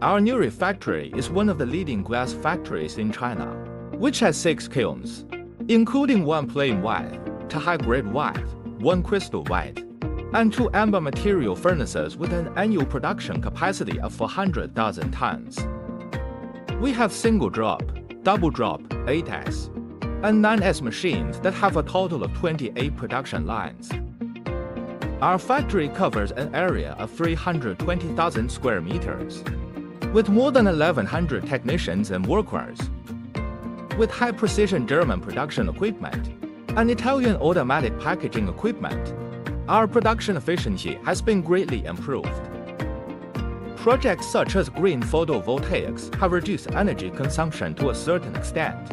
Our Newray factory is one of the leading glass factories in China, which has 6 kilns, including 1 plain white to high-grade white, 1 crystal white, and 2 amber material furnaces with an annual production capacity of 400,000 tons. We have single drop, double drop, 8S, and 9S machines that have a total of 28 production lines. Our factory covers an area of 320,000 square meters, with more than 1,100 technicians and workers. With high-precision German production equipment and Italian automatic packaging equipment, our production efficiency has been greatly improved. Projects such as green photovoltaics have reduced energy consumption to a certain extent,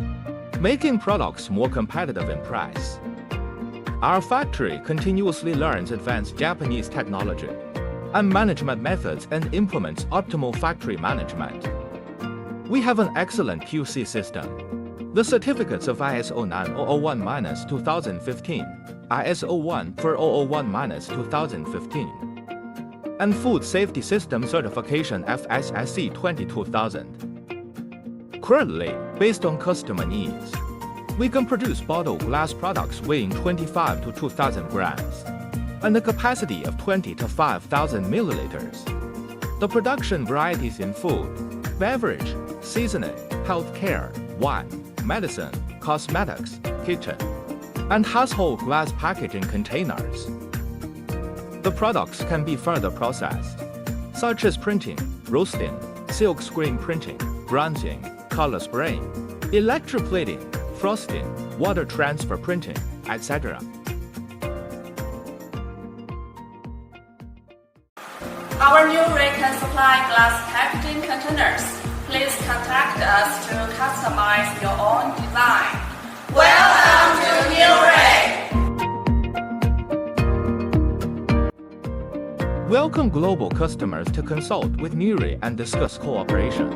making products more competitive in price. Our factory continuously learns advanced Japanese technology and management methods and implements optimal factory management. We have an excellent QC system. The certificates of ISO 9001-2015, ISO 14001-2015, and Food Safety System Certification FSSC 22000. Currently, based on customer needs, we can produce bottled glass products weighing 25 to 2,000 grams and a capacity of 20 to 5,000 milliliters. The production varieties in food, beverage, seasoning, healthcare, wine, medicine, cosmetics, kitchen, and household glass packaging containers. The products can be further processed, such as printing, roasting, silk screen printing, bronzing, color spraying, electroplating, frosting, water transfer printing, etc. Our Newray can supply glass packaging containers. Please contact us to customize your own design. Welcome to Newray! Welcome global customers to consult with Newray and discuss cooperation.